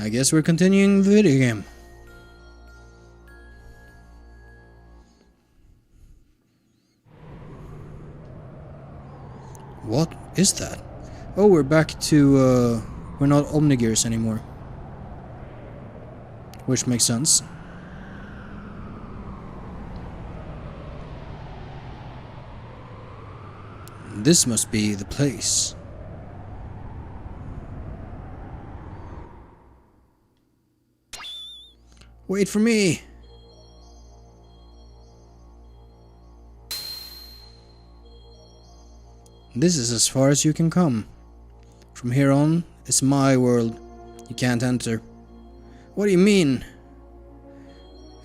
I guess we're continuing the video game. What is that? Oh, we're back to, we're not Xenogears anymore. Which makes sense. This must be the place. Wait for me! This is as far as you can come. From here on, it's my world. You can't enter. What do you mean?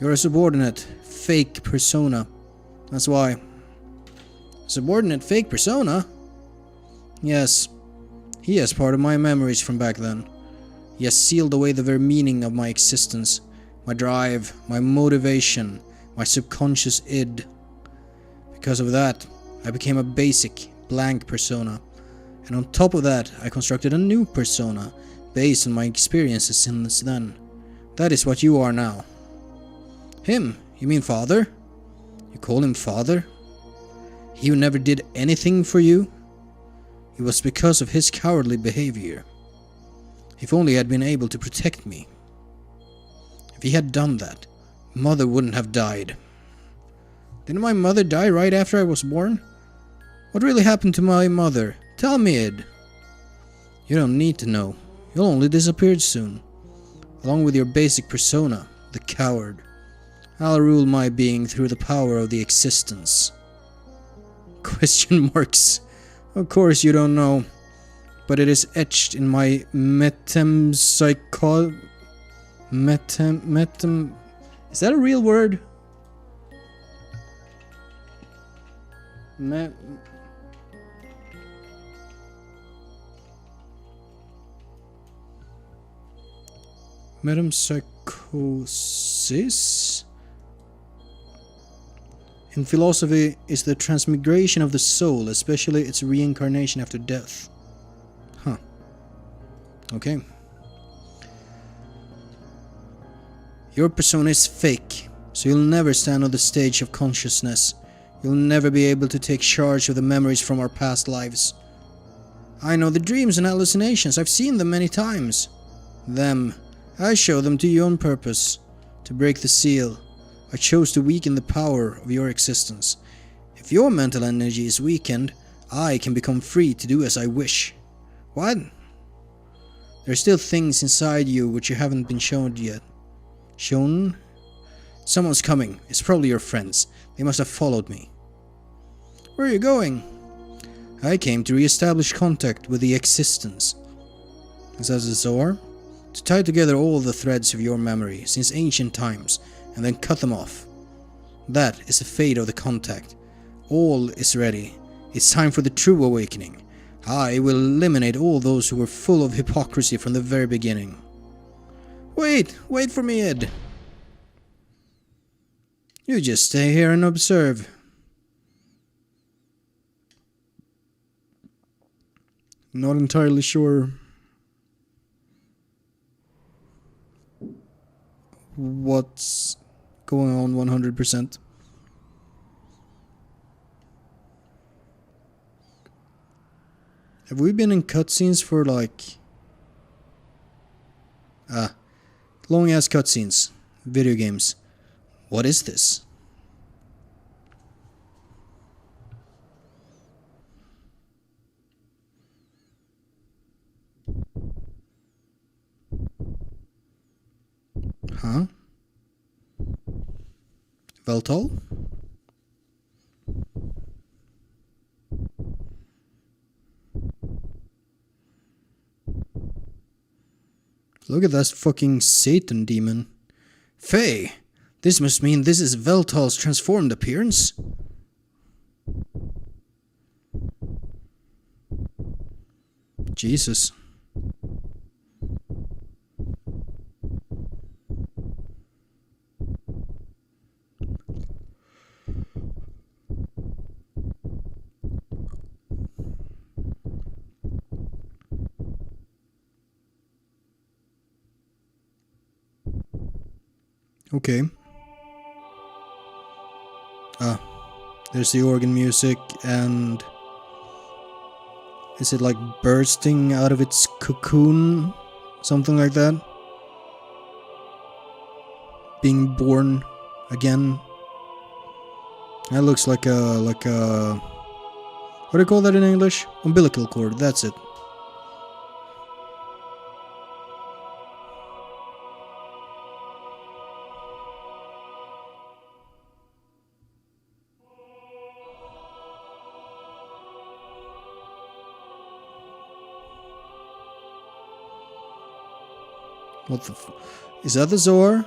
You're a subordinate, fake persona. That's why. Subordinate fake persona? Yes. He has part of my memories from back then. He has sealed away the very meaning of my existence. My drive, my motivation, my subconscious id. Because of that, I became a basic, blank persona. And on top of that, I constructed a new persona, based on my experiences since then. That is what you are now. Him? You mean father? You call him father? He who never did anything for you? It was because of his cowardly behavior. If only he had been able to protect me. If he had done that, Mother wouldn't have died. Didn't my mother die right after I was born? What really happened to my mother? Tell me, Id. You don't need to know. You'll only disappear soon. Along with your basic persona, the coward. I'll rule my being through the power of the existence. Question marks. Of course you don't know. But it is etched in my metempsychosis. Is that a real word? Metempsychosis? In philosophy, is the transmigration of the soul, especially its reincarnation after death. Huh. Okay. Your persona is fake, so you'll never stand on the stage of consciousness. You'll never be able to take charge of the memories from our past lives. I know the dreams and hallucinations, I've seen them many times. I show them to you on purpose, to break the seal. I chose to weaken the power of your existence. If your mental energy is weakened, I can become free to do as I wish. What? There are still things inside you which you haven't been shown yet. Shown? Someone's coming. It's probably your friends. They must have followed me. Where are you going? I came to re-establish contact with the existence. Is that the Zohar? To tie together all the threads of your memory since ancient times and then cut them off. That is the fate of the contact. All is ready. It's time for the true awakening. I will eliminate all those who were full of hypocrisy from the very beginning. Wait for me, Ed. You just stay here and observe. Not entirely sure what's going on 100%. Have we been in cutscenes for like... long ass cutscenes. Video games. What is this? Huh? Veltol? Look at that fucking Satan demon. Faye! This must mean this is Veltol's transformed appearance? Jesus. Okay. There's the organ music, and is it like bursting out of its cocoon? Something like that? Being born again? That looks like a what do you call that in English? Umbilical cord, that's it. What the is that the Zoar?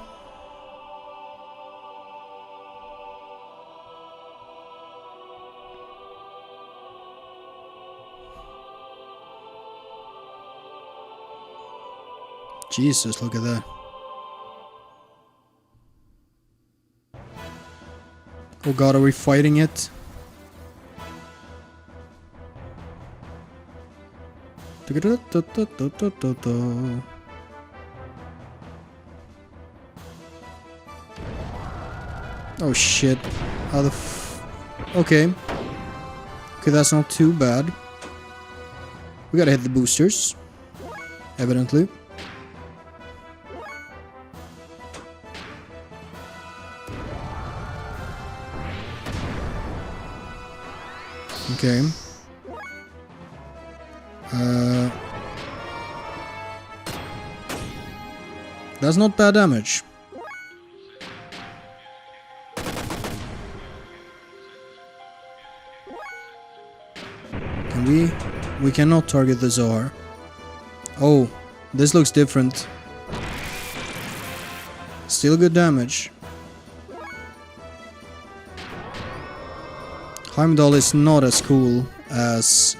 Jesus, look at that. Oh god, are we fighting it? Oh shit. How the okay. Okay, that's not too bad. We gotta hit the boosters. Evidently. Okay. That's not bad damage. Can we? We cannot target the Zoar. Oh, this looks different. Still good damage. Heimdall is not as cool as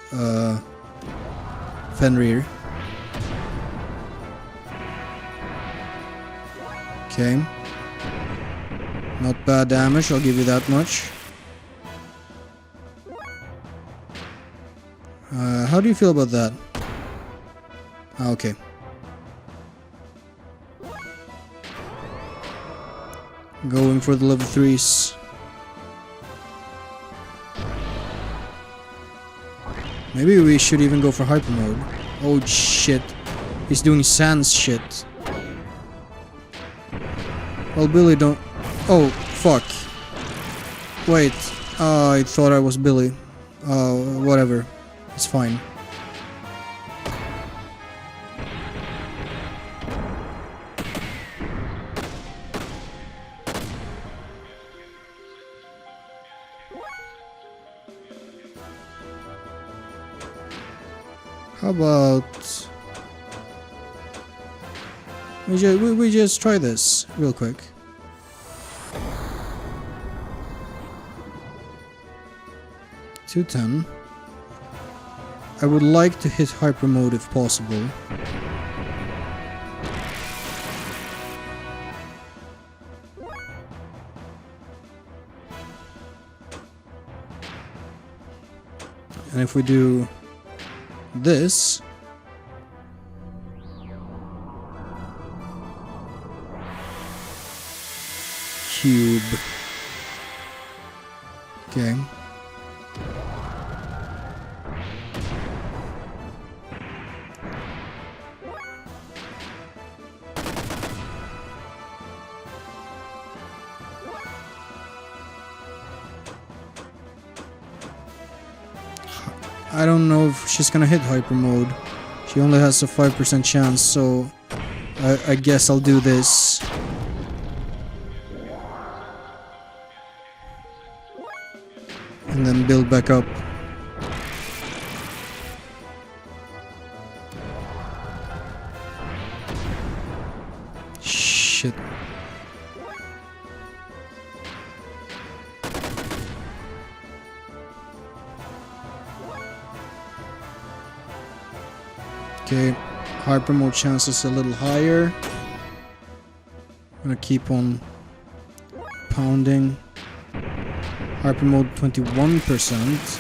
Fenrir. Okay. Not bad damage, I'll give you that much. How do you feel about that? Okay. Going for the level 3s. Maybe we should even go for hyper mode. Oh shit. He's doing sans shit. Well, Billy don't... Oh, fuck. Wait. I thought I was Billy. Whatever. It's fine. How about... We just try this real quick. $210. I would like to hit hyper mode if possible. And if we do this, cube. Okay. I don't know if she's gonna hit hyper mode. She only has a 5% chance, so I guess I'll do this. And then build back up. Shit. Okay, hyper mode chances a little higher. I'm gonna keep on pounding. Hyper mode 21%.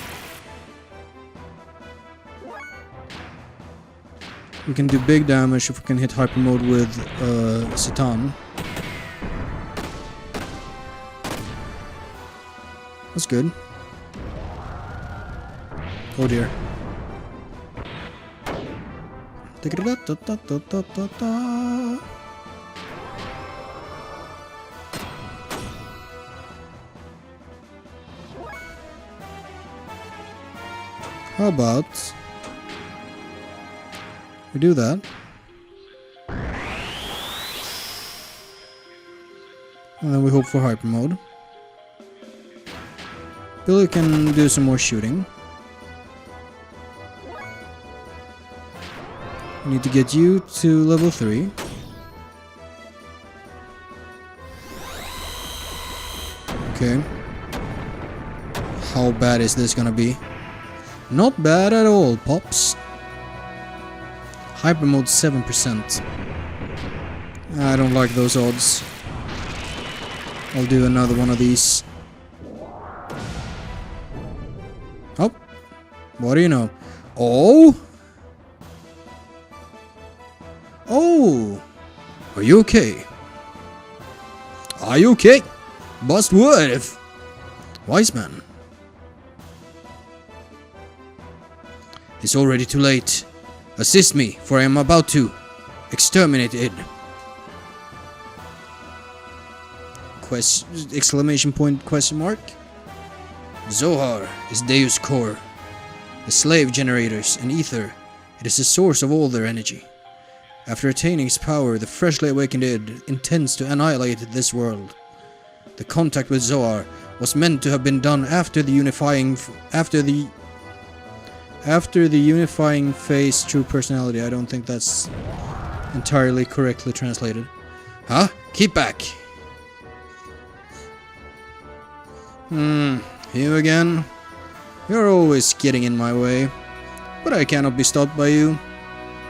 We can do big damage if we can hit hyper mode with Satan. That's good. Oh dear. How about we do that? And then we hope for hyper mode. Billy can do some more shooting. We need to get you to level 3. Okay. How bad is this gonna be? Not bad at all, Pops. Hyper mode 7%. I don't like those odds. I'll do another one of these. Oh. What do you know? Oh! Oh! Are you okay? Are you okay? Bust wood if... Wise man. It's already too late. Assist me, for I am about to exterminate it. Exclamation point question mark. Zohar is Deus core. The slave generators and ether. It is the source of all their energy. After attaining its power, the freshly awakened id intends to annihilate this world. The contact with Zohar was meant to have been done after the unifying phase true personality. I don't think that's entirely correctly translated. Huh? Keep back. You again? You're always getting in my way. But I cannot be stopped by you.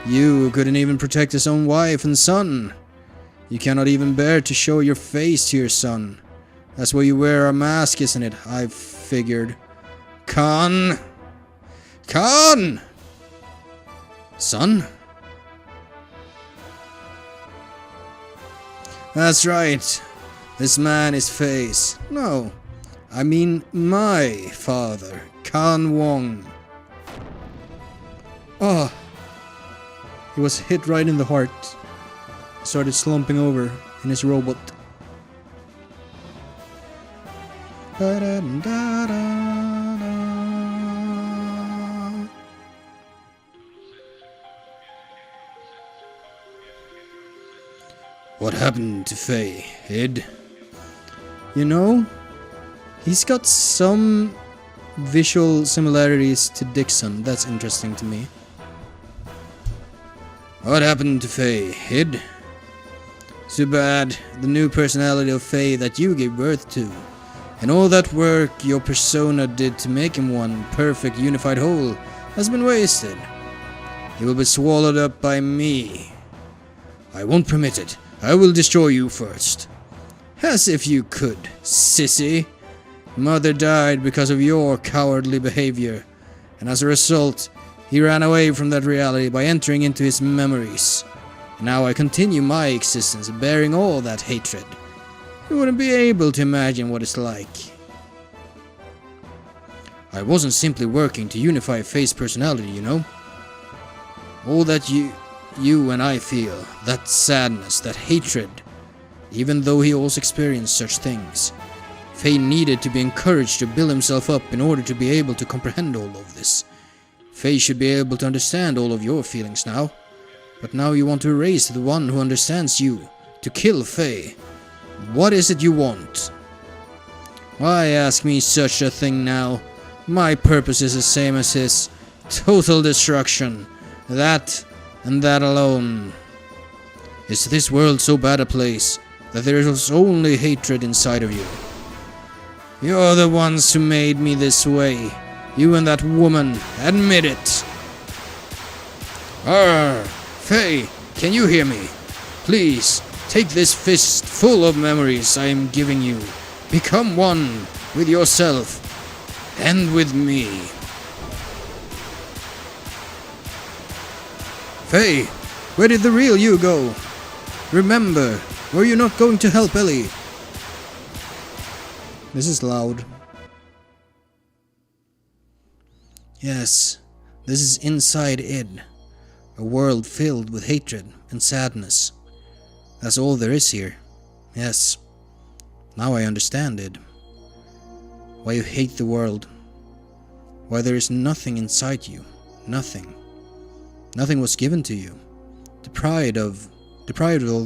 You couldn't even protect his own wife and son. You cannot even bear to show your face to your son. That's why you wear a mask, isn't it? I figured. Khan! Khan! Son? That's right. This man is Faye's. No, I mean my father, Khan Wong. Oh. He was hit right in the heart. Started slumping over in his robot. What happened to Faye, Id? You know, he's got some visual similarities to Dixon. That's interesting to me. What happened to Faye, Id? Too bad the new personality of Faye that you gave birth to, and all that work your persona did to make him one perfect unified whole, has been wasted. He will be swallowed up by me. I won't permit it. I will destroy you first. As if you could, sissy. Mother died because of your cowardly behavior, and as a result, he ran away from that reality by entering into his memories. Now I continue my existence bearing all that hatred. You wouldn't be able to imagine what it's like. I wasn't simply working to unify Faye's personality, you know. All that you and I feel, that sadness, that hatred, even though he also experienced such things, Faye needed to be encouraged to build himself up in order to be able to comprehend all of this. Faye should be able to understand all of your feelings now. But now you want to erase the one who understands you, to kill Faye. What is it you want? Why ask me such a thing now? My purpose is the same as his. Total destruction. That, and that alone. Is this world so bad a place that there is only hatred inside of you? You're the ones who made me this way. You and that woman. Admit it. Arr! Faye, can you hear me? Please, take this fist full of memories I am giving you. Become one with yourself and with me. Faye, where did the real you go? Remember, were you not going to help Ellie? This is loud. Yes, this is inside id. A world filled with hatred and sadness. That's all there is here. Yes, now I understand it. Why you hate the world. Why there is nothing inside you. Nothing. Nothing was given to you. Deprived of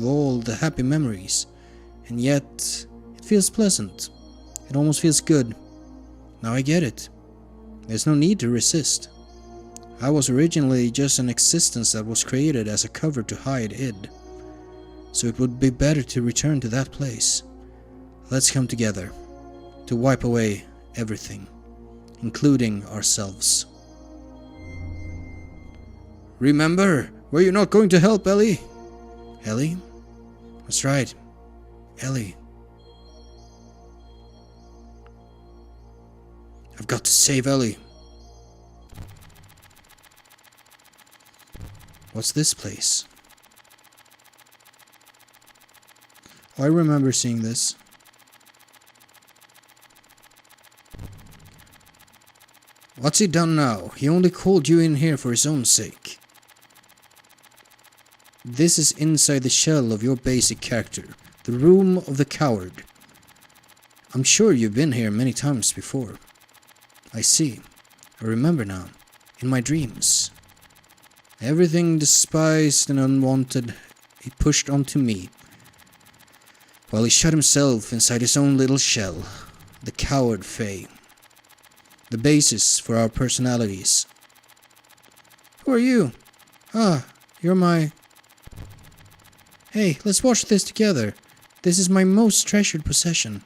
all the happy memories. And yet, it feels pleasant. It almost feels good. Now I get it. There's no need to resist. I was originally just an existence that was created as a cover to hide id. So it would be better to return to that place. Let's come together. To wipe away everything. Including ourselves. Remember, were you not going to help Ellie? Ellie? That's right. Ellie. I've got to save Ellie. What's this place? I remember seeing this. What's he done now? He only called you in here for his own sake. This is inside the shell of your basic character. The room of the coward. I'm sure you've been here many times before. I see. I remember now. In my dreams. Everything despised and unwanted he pushed onto me. While he shut himself inside his own little shell. The coward Faye. The basis for our personalities. Who are you? Ah, you're my... Hey, let's watch this together. This is my most treasured possession.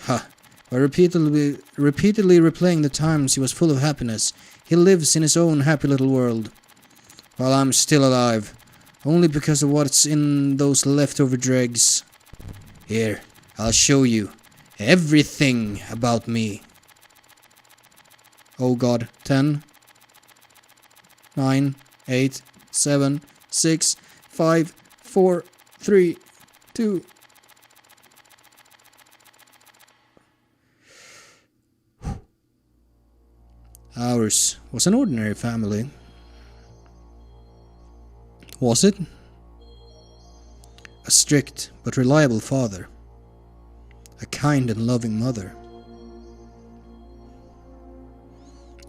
Ha! By repeatedly replaying the times he was full of happiness, he lives in his own happy little world. While I'm still alive, only because of what's in those leftover dregs. Here, I'll show you everything about me. Oh God, 10, 9, 8, 7, 6, 5, 4, 3, 2. Ours was an ordinary family. Was it? A strict but reliable father. A kind and loving mother.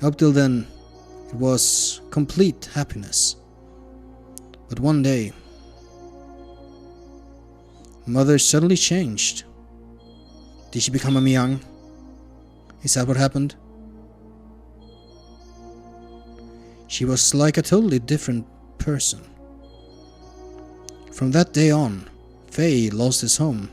Up till then, it was complete happiness. But one day, Mother suddenly changed. Did she become a Myung? Is that what happened? She was like a totally different person. From that day on, Faye lost his home.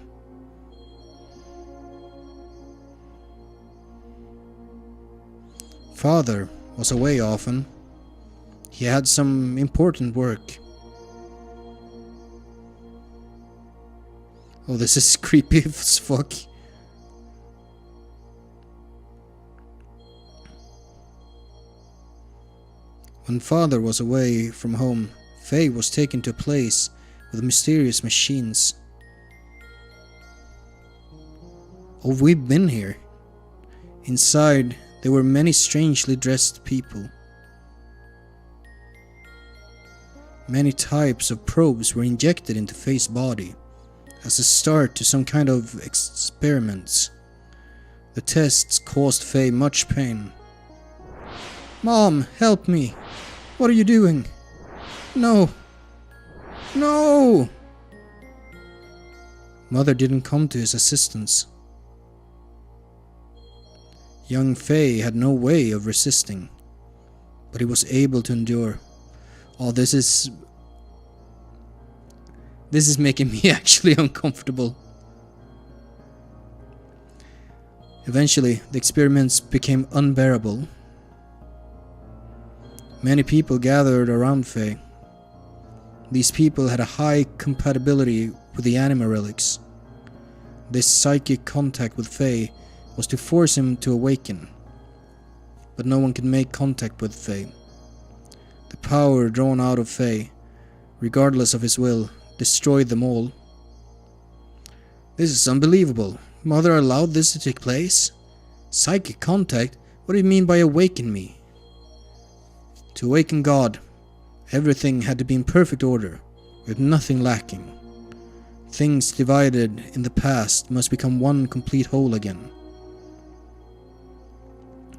Father was away often. He had some important work. Oh, this is creepy as fuck. When Father was away from home, Faye was taken to a place with mysterious machines. Oh, we've been here. Inside, there were many strangely dressed people. Many types of probes were injected into Faye's body as a start to some kind of experiments. The tests caused Faye much pain. Mom, help me! What are you doing? No! No! Mother didn't come to his assistance. Young Faye had no way of resisting, but he was able to endure. Oh, this is making me actually uncomfortable. Eventually, the experiments became unbearable. Many people gathered around Faye. These people had a high compatibility with the anima relics. This psychic contact with Faye was to force him to awaken. But no one could make contact with Faye. The power drawn out of Faye, regardless of his will, destroyed them all. This is unbelievable. Mother allowed this to take place? Psychic contact? What do you mean by awaken me? To awaken God, everything had to be in perfect order, with nothing lacking. Things divided in the past must become one complete whole again.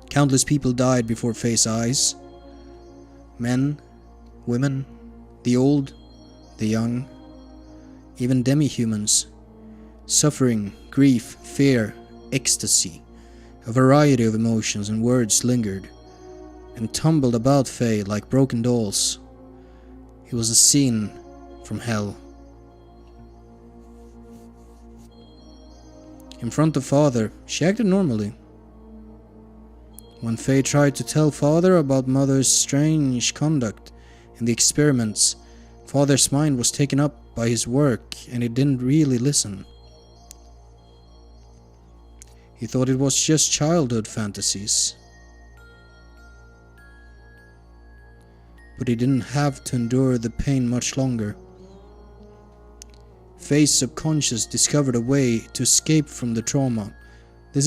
Countless people died before Faye's eyes. Men, women, the old, the young, even demi-humans. Suffering, grief, fear, ecstasy. A variety of emotions and words lingered, and tumbled about Faye like broken dolls. It was a scene from hell. In front of Father, she acted normally. When Faye tried to tell Father about Mother's strange conduct in the experiments, Father's mind was taken up by his work and he didn't really listen. He thought it was just childhood fantasies. But he didn't have to endure the pain much longer. Faye's subconscious discovered a way to escape from the trauma. He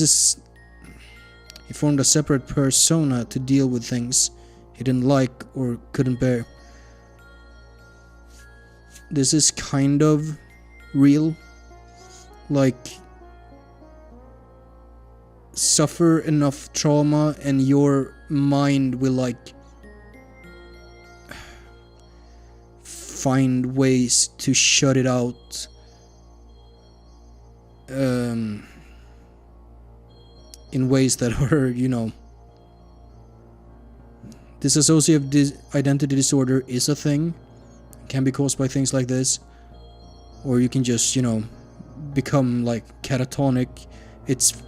formed a separate persona to deal with things he didn't like or couldn't bear. This is kind of real. Like, suffer enough trauma and your mind will like find ways to shut it out. In ways that are, dissociative identity disorder is a thing. It can be caused by things like this. Or you can just, become like catatonic. It's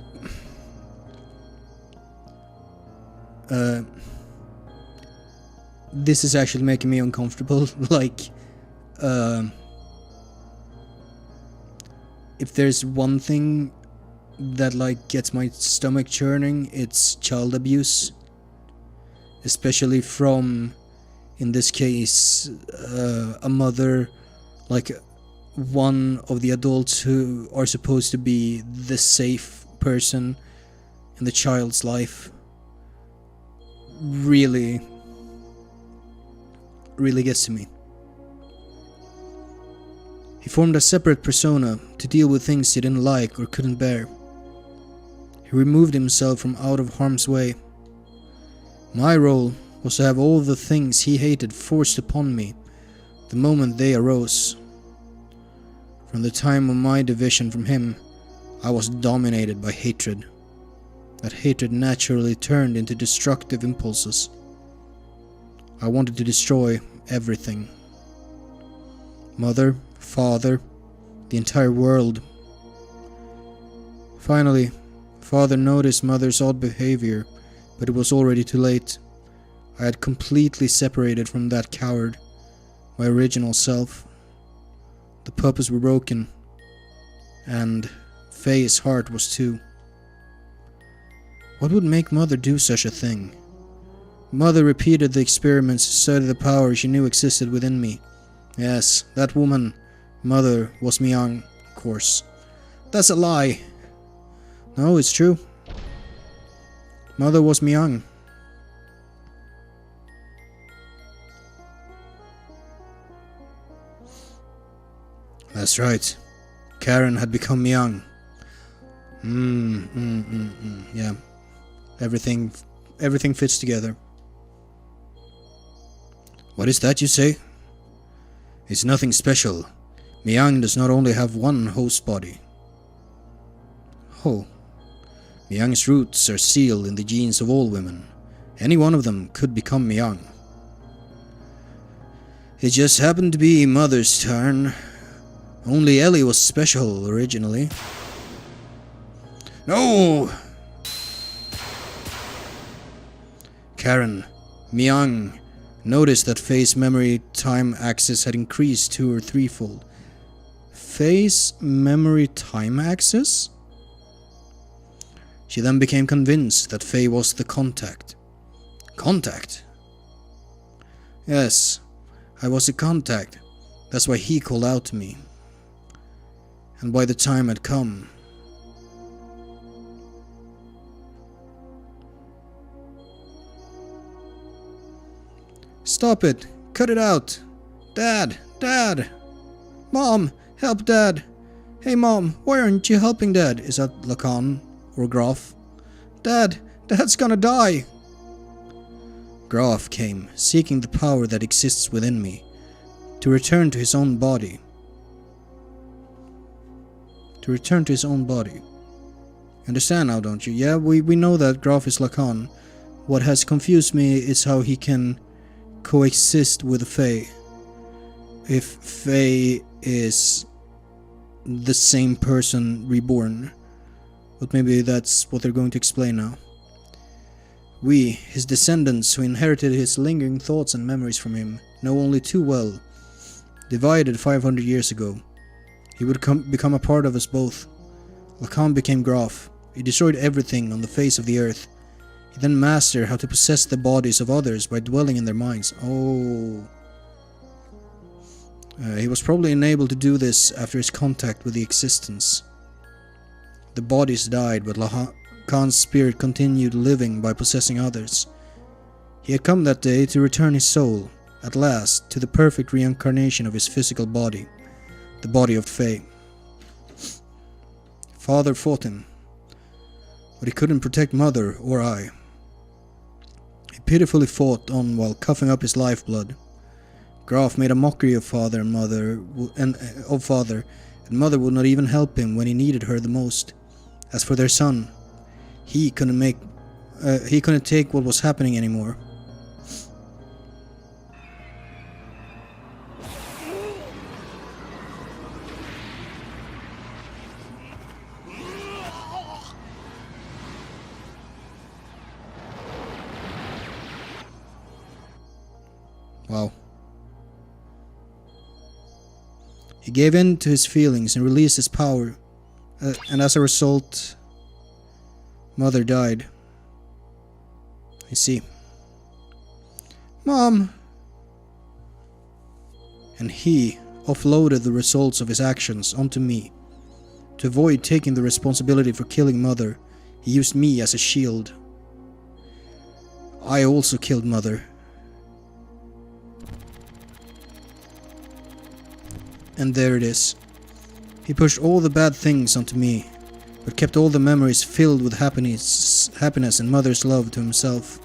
this is actually making me uncomfortable. Like, if there's one thing that like gets my stomach churning, it's child abuse, especially from, in this case, a mother, like one of the adults who are supposed to be the safe person in the child's life. Really gets to me. He formed a separate persona to deal with things he didn't like or couldn't bear. He removed himself from out of harm's way. My role was to have all the things he hated forced upon me the moment they arose. From the time of my division from him, I was dominated by hatred. That hatred naturally turned into destructive impulses. I wanted to destroy everything. Mother, Father, the entire world. Finally, Father noticed Mother's odd behavior, but it was already too late. I had completely separated from that coward, my original self. The puppets were broken, and Faye's heart was too. What would make Mother do such a thing? Mother repeated the experiments to study the power she knew existed within me. Yes, that woman, Mother, was Myung, of course. That's a lie. No, it's true. Mother was Myung. That's right. Karen had become Myung. Yeah. Everything fits together. What is that you say? It's nothing special. Myung does not only have one host body. Oh. Myung's roots are sealed in the genes of all women. Any one of them could become Myung. It just happened to be Mother's turn. Only Ellie was special originally. No! Karen, Myung, noticed that Faye's memory time axis had increased 2 or 3-fold. Faye's memory time axis? She then became convinced that Faye was the contact. Contact? Yes, I was a contact. That's why he called out to me. And by the time had come. Stop it! Cut it out! Dad! Dad! Mom! Help Dad! Hey Mom, why aren't you helping Dad? Is that Lacan or Graf? Dad! Dad's gonna die! Graf came, seeking the power that exists within me, to return to his own body. To return to his own body. Understand now, don't you? Yeah, we know that Graf is Lacan. What has confused me is how he can coexist with the Fae. If Fae is the same person reborn. But maybe that's what they're going to explain now. We, his descendants who inherited his lingering thoughts and memories from him, know only too well. Divided 500 years ago, he would become a part of us both. Lacan became Graf. He destroyed everything on the face of the earth. He then mastered how to possess the bodies of others by dwelling in their minds. Oh. He was probably enabled to do this after his contact with the existence. The bodies died, but Lacan's spirit continued living by possessing others. He had come that day to return his soul, at last, to the perfect reincarnation of his physical body, the body of Fae. Father fought him, but he couldn't protect Mother or I. He pitifully fought on while coughing up his lifeblood. Graf made a mockery of Father and Mother, and Mother would not even help him when he needed her the most. As for their son, he couldn't take what was happening anymore. Wow. He gave in to his feelings and released his power, and as a result, Mother died. I see. Mom! And he offloaded the results of his actions onto me. To avoid taking the responsibility for killing Mother, he used me as a shield. I also killed Mother. And there it is. He pushed all the bad things onto me, but kept all the memories filled with happiness and Mother's love to himself.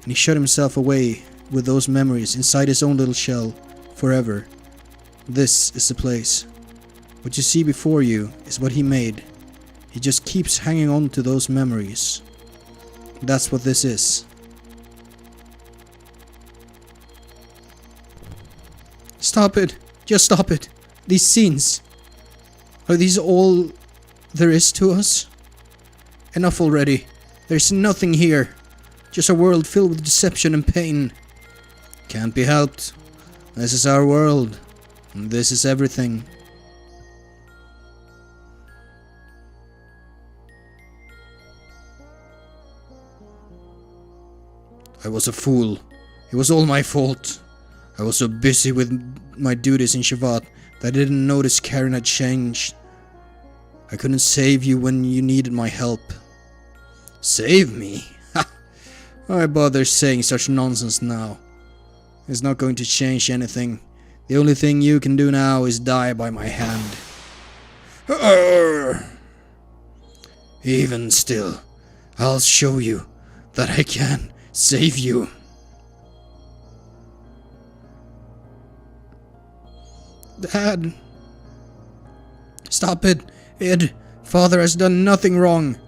And he shut himself away with those memories inside his own little shell, forever. This is the place. What you see before you is what he made. He just keeps hanging on to those memories. That's what this is. Stop it! Just stop it! These scenes! Are these all there is to us? Enough already. There's nothing here. Just a world filled with deception and pain. Can't be helped. This is our world. And this is everything. I was a fool. It was all my fault. I was so busy with my duties in Shavat that I didn't notice Karen had changed. I couldn't save you when you needed my help. Save me? Ha! Why bother saying such nonsense now? It's not going to change anything. The only thing you can do now is die by my hand. Even still, I'll show you that I can save you. Dad. Stop it, Ed. Father has done nothing wrong.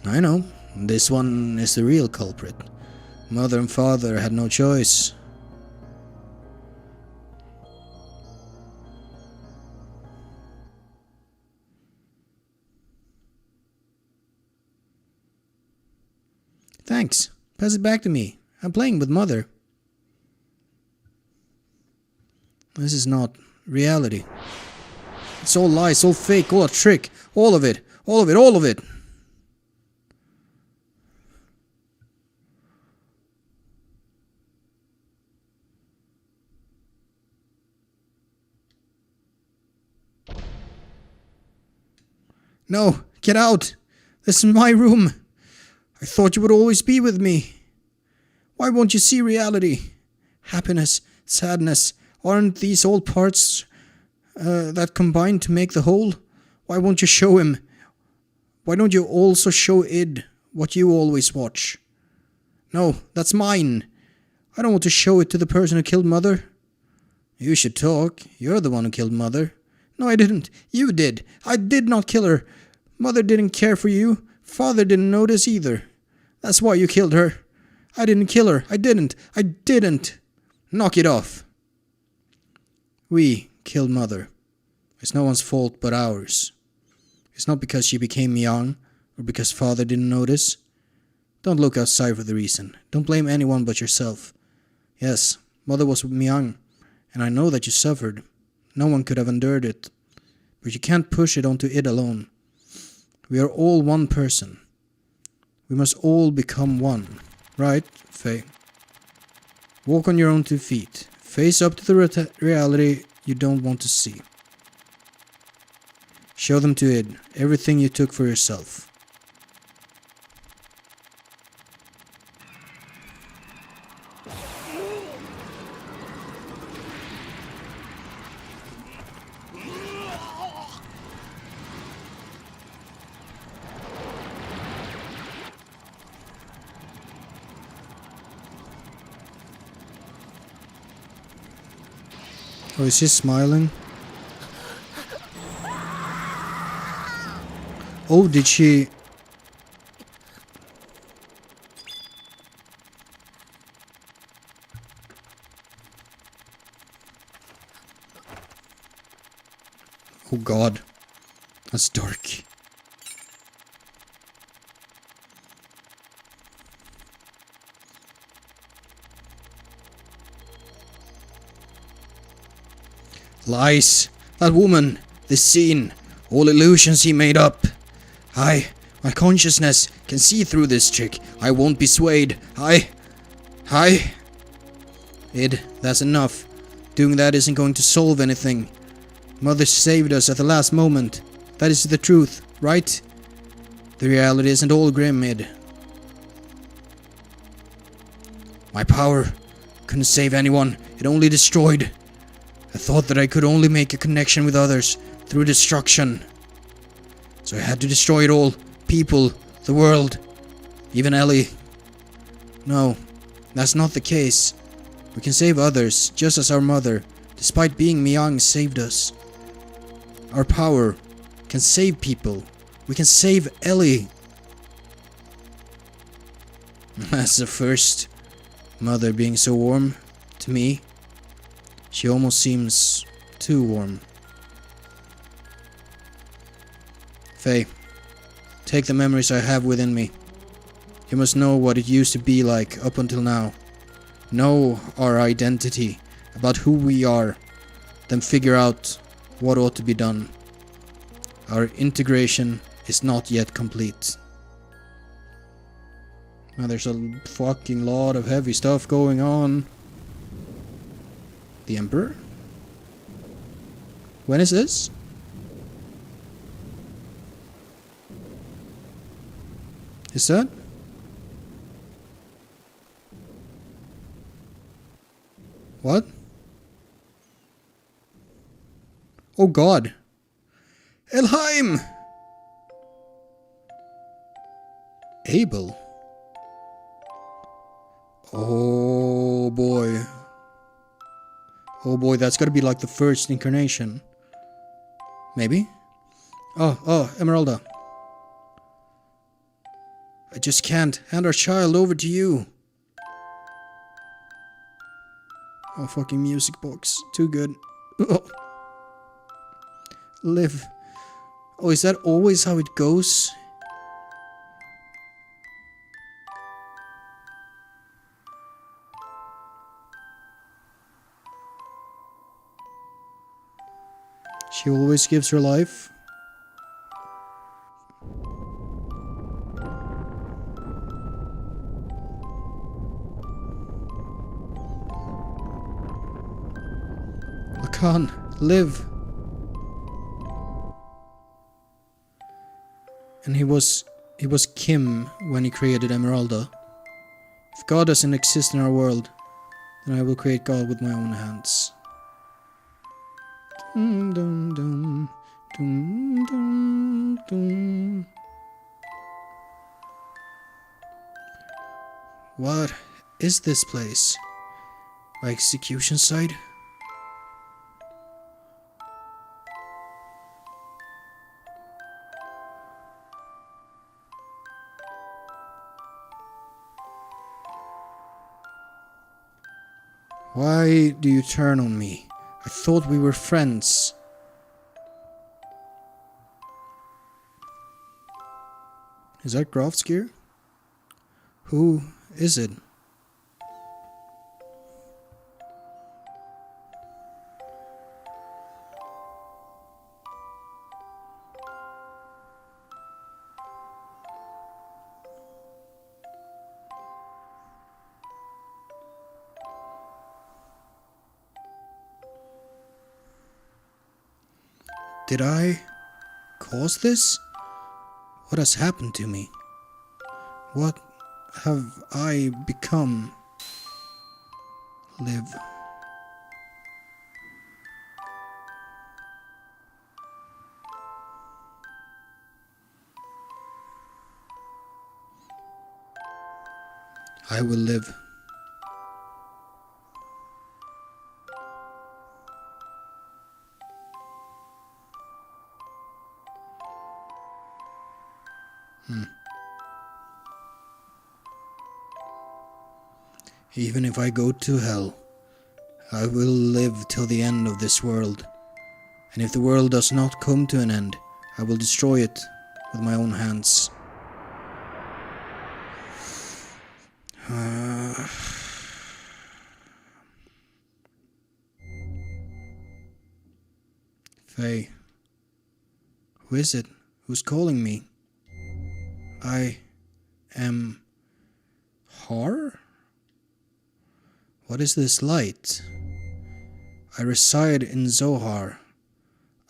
I know. This one is the real culprit. Mother and Father had no choice. Thanks. Pass it back to me. I'm playing with Mother. This is not reality. It's all lies, all fake, all a trick. All of it. All of it. All of it. No, get out. This is my room. I thought you would always be with me. Why won't you see reality? happiness, sadness. Aren't these all parts that combine to make the whole? Why won't you show him? Why don't you also show Id what you always watch? No, that's mine. I don't want to show it to the person who killed Mother. You should talk. You're the one who killed Mother. No, I didn't. You did. I did not kill her. Mother didn't care for you. Father didn't notice either. That's why you killed her. I didn't kill her. I didn't. I didn't. Knock it off. We killed Mother. It's no one's fault but ours. It's not because she became young or because Father didn't notice. Don't look outside for the reason. Don't blame anyone but yourself. Yes, Mother was young, and I know that you suffered. No one could have endured it. But you can't push it onto it alone. We are all one person. We must all become one. Right, Faye? Walk on your own 2 feet. Face up to the reality you don't want to see. Show them to it everything you took for yourself. Oh, is she smiling? Oh, did she... Oh God, that's dark. Lies. That woman. This scene. All illusions he made up. My consciousness can see through this trick. I won't be swayed. Id, that's enough. Doing that isn't going to solve anything. Mother saved us at the last moment. That is the truth, right? The reality isn't all grim, Id. My power couldn't save anyone. It only destroyed. I thought that I could only make a connection with others through destruction. So I had to destroy it all. People, the world, even Ellie. No, that's not the case. We can save others, just as our mother, despite being young, saved us. Our power can save people. We can save Ellie. That's the first. Mother being so warm to me. She almost seems too warm. Faye, take the memories I have within me. You must know what it used to be like up until now. Know our identity, about who we are. Then figure out what ought to be done. Our integration is not yet complete. Now there's a fucking lot of heavy stuff going on. The Emperor? When is this? Is that? What? Oh God. Elheim! Abel? Oh boy. Oh boy, that's gotta be like the first incarnation. Maybe? Oh, Emeralda. I just can't hand our child over to you. Oh, fucking music box. Too good. Oh. Live. Oh, is that always how it goes? She always gives her life. Lacan, live. And he was Kim when he created Emeralda. If God doesn't exist in our world, Then I will create God with my own hands. Dum, dum, dum, dum, dum, dum. What is this place? My execution site? Why do you turn on me? I thought we were friends. Is that Graf's gear? Who is it? Did I cause this? What has happened to me? What have I become? Live. I will live. Even if I go to hell, I will live till the end of this world. And if the world does not come to an end, I will destroy it with my own hands. Faye. Who is it? Who's calling me? I am Har? What is this light? I reside in Zohar.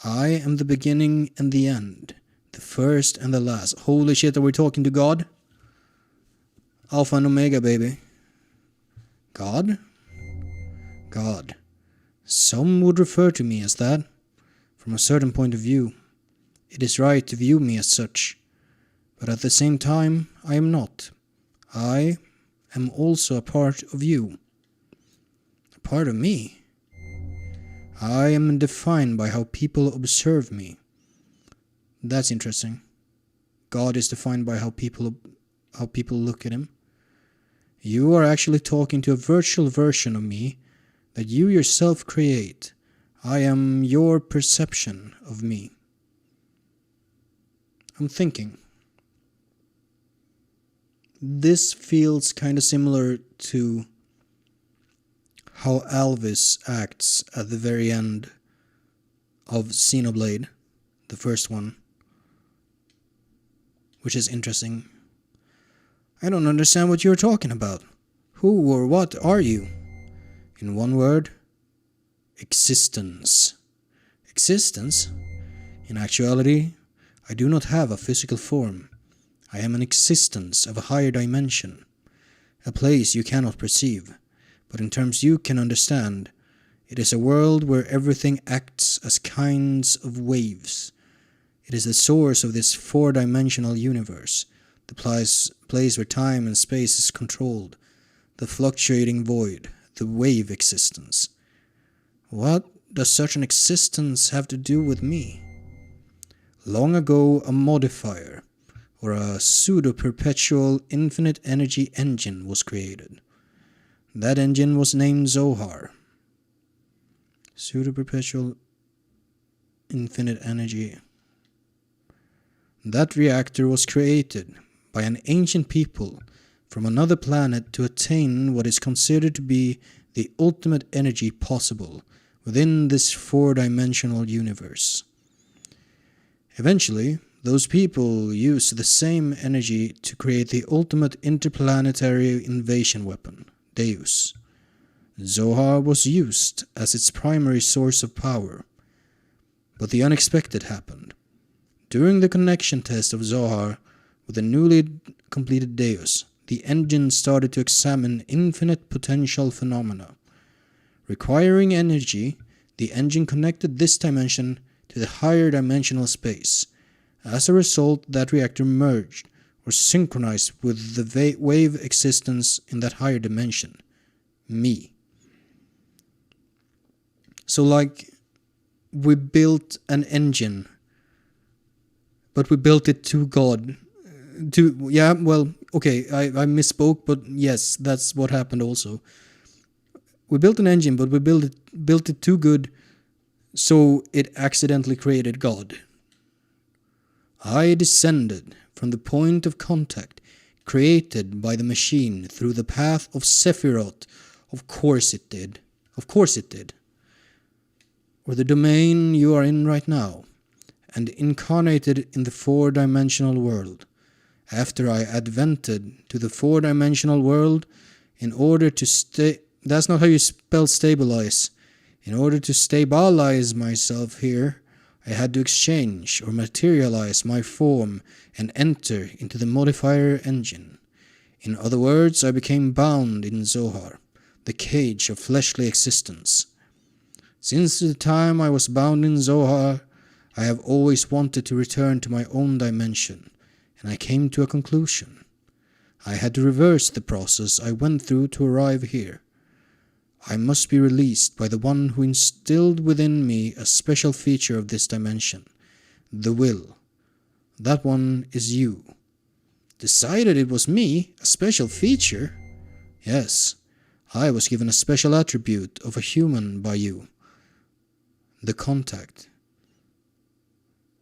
I am the beginning and the end, the first and the last. Holy shit, are we talking to God? Alpha and Omega, baby. God? God. Some would refer to me as that. From a certain point of view, it is right to view me as such. But at the same time, I am not. I am also a part of you. A part of me? I am defined by how people observe me. That's interesting. God is defined by how people look at him. You are actually talking to a virtual version of me that you yourself create. I am your perception of me. I'm thinking. This feels kind of similar to how Alvis acts at the very end of Xenoblade, the first one, which is interesting. I don't understand what you're talking about. Who or what are you? In one word, existence. Existence? In actuality, I do not have a physical form. I am an existence of a higher dimension, a place you cannot perceive, but in terms you can understand. It is a world where everything acts as kinds of waves. It is the source of this four-dimensional universe, the place where time and space is controlled, the fluctuating void, the wave existence. What does such an existence have to do with me? Long ago, a modifier, or a pseudo-perpetual infinite energy engine was created. That engine was named Zohar. Pseudo-perpetual infinite energy. That reactor was created by an ancient people from another planet to attain what is considered to be the ultimate energy possible within this four-dimensional universe. Eventually, those people used the same energy to create the ultimate interplanetary invasion weapon, Deus. Zohar was used as its primary source of power. But the unexpected happened. During the connection test of Zohar with the newly completed Deus, the engine started to examine infinite potential phenomena, Requiring energy, the engine connected this dimension to the higher dimensional space. As a result, that reactor merged or synchronized with the wave existence in that higher dimension. Me. So like, we built an engine, but we built it to God. Okay, I misspoke, but yes, that's what happened also. We built an engine, but we built it too good, so it accidentally created God. I descended from the point of contact created by the machine through the path of Sephiroth. Of course it did. Of course it did. Or the domain you are in right now, and incarnated in the four-dimensional world. After I advented to the four-dimensional world, in order to that's not how you spell stabilize. In order to stabilize myself here, I had to exchange or materialize my form and enter into the modifier engine. In other words, I became bound in Zohar, the cage of fleshly existence. Since the time I was bound in Zohar, I have always wanted to return to my own dimension, and I came to a conclusion. I had to reverse the process I went through to arrive here. I must be released by the one who instilled within me a special feature of this dimension, the will. That one is you. Decided it was me, a special feature? Yes, I was given a special attribute of a human by you. The contact.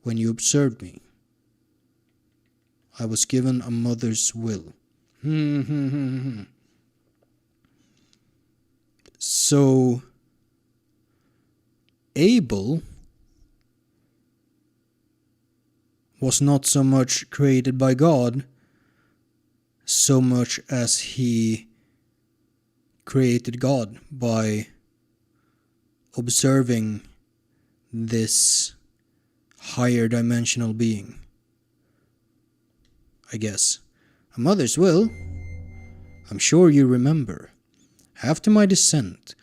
When you observed me, I was given a mother's will. So, Abel was not so much created by God, so much as he created God by observing this higher dimensional being. I guess. A mother's will? I'm sure you remember. After my descent,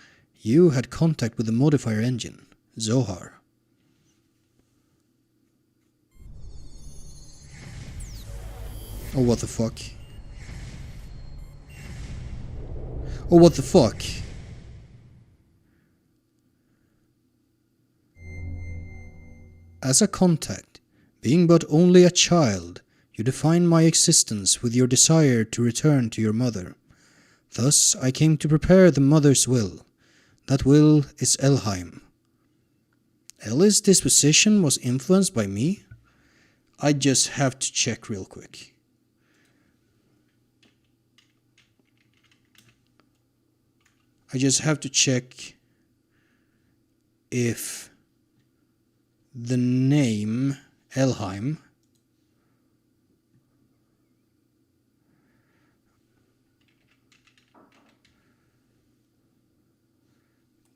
you had contact with the modifier engine, Zohar. Oh, what the fuck? Oh, what the fuck? As a contact, being but only a child, you define my existence with your desire to return to your mother. Thus, I came to prepare the mother's will. That will is Elheim. Ellie's disposition was influenced by me? I just have to check real quick. I just have to check if the name Elheim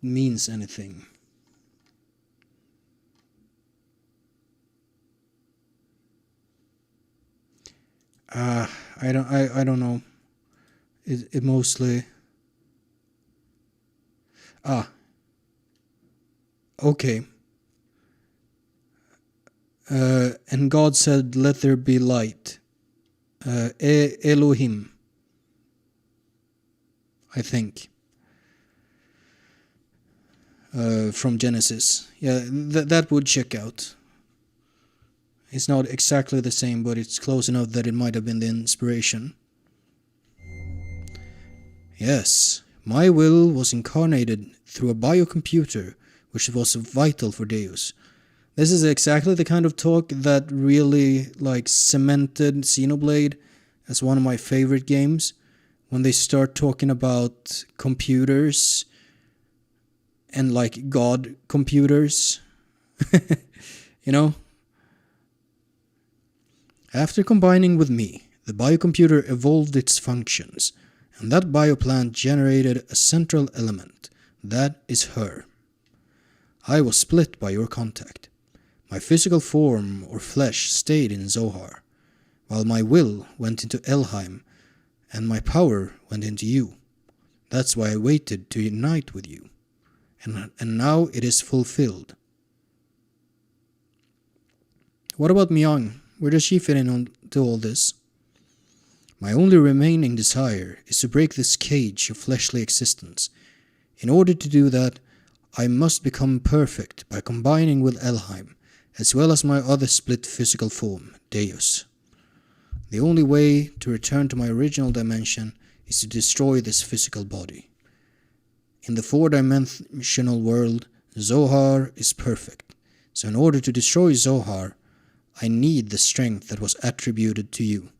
means anything. I don't know. It mostly. Okay. And God said, "Let there be light." Elohim, I think. From Genesis. Yeah, that would check out. It's not exactly the same, but it's close enough that it might have been the inspiration. Yes, my will was incarnated through a biocomputer, which was vital for Deus. This is exactly the kind of talk that really cemented Xenoblade as one of my favorite games. When they start talking about computers and God computers. You know? After combining with me, the biocomputer evolved its functions, and that bioplant generated a central element. That is her. I was split by your contact. My physical form or flesh stayed in Zohar, while my will went into Elheim, and my power went into you. That's why I waited to unite with you. and now it is fulfilled. What about Myung? Where does she fit in onto all this? My only remaining desire is to break this cage of fleshly existence. In order to do that, I must become perfect by combining with Elheim, as well as my other split physical form, Deus. The only way to return to my original dimension is to destroy this physical body. In the four-dimensional world, Zohar is perfect, so in order to destroy Zohar, I need the strength that was attributed to you.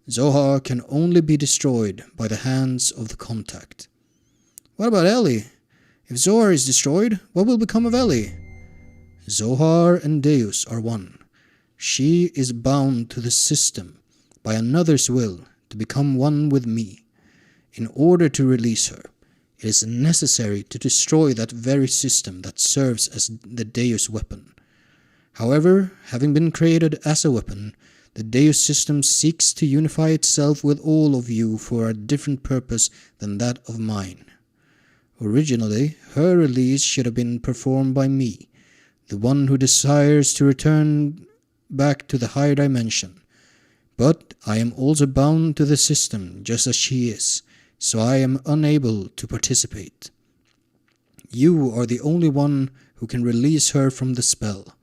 Zohar can only be destroyed by the hands of the contact. What about Ellie? If Zohar is destroyed, what will become of Ellie? Zohar and Deus are one. She is bound to the system by another's will to become one with me. In order to release her, it is necessary to destroy that very system that serves as the Deus weapon. However, having been created as a weapon, the Deus system seeks to unify itself with all of you for a different purpose than that of mine. Originally, her release should have been performed by me, the one who desires to return back to the higher dimension. But I am also bound to the system, just as she is, so I am unable to participate. You are the only one who can release her from the spell.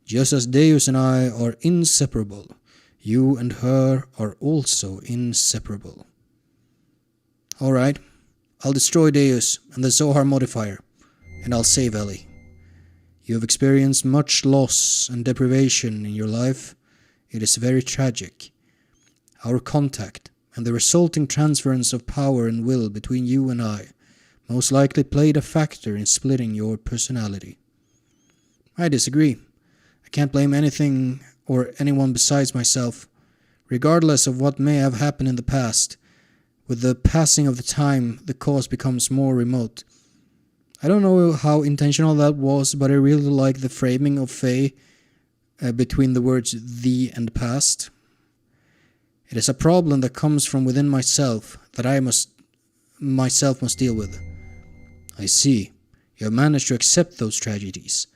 Just as Deus and I are inseparable, you and her are also inseparable. Alright, I'll destroy Deus and the Zohar modifier, and I'll save Ellie. You have experienced much loss and deprivation in your life. It is very tragic. Our contact and the resulting transference of power and will between you and I most likely played a factor in splitting your personality. I disagree. I can't blame anything or anyone besides myself. Regardless of what may have happened in the past, with the passing of the time, the cause becomes more remote. I don't know how intentional that was, but I really like the framing of Faye between the words "the" and "past." It is a problem that comes from within myself that I must deal with. I see. You have managed to accept those tragedies,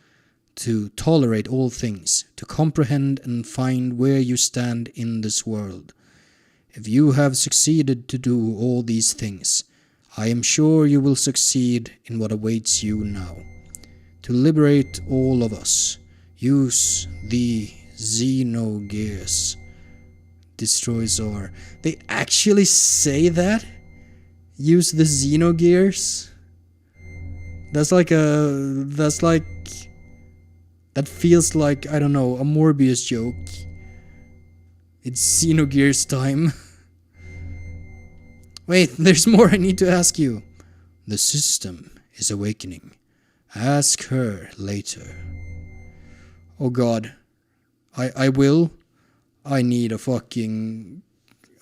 to tolerate all things, to comprehend and find where you stand in this world. If you have succeeded to do all these things, I am sure you will succeed in what awaits you now. To liberate all of us, use the Xenogears. Destroy Zohar. They actually say that? Use the Xenogears? That feels like, I don't know, a Morbius joke. It's Xenogears time. Wait, there's more I need to ask you. The system is awakening. Ask her later. Oh god. I will. I need a fucking...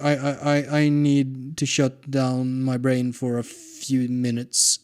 I need to shut down my brain for a few minutes.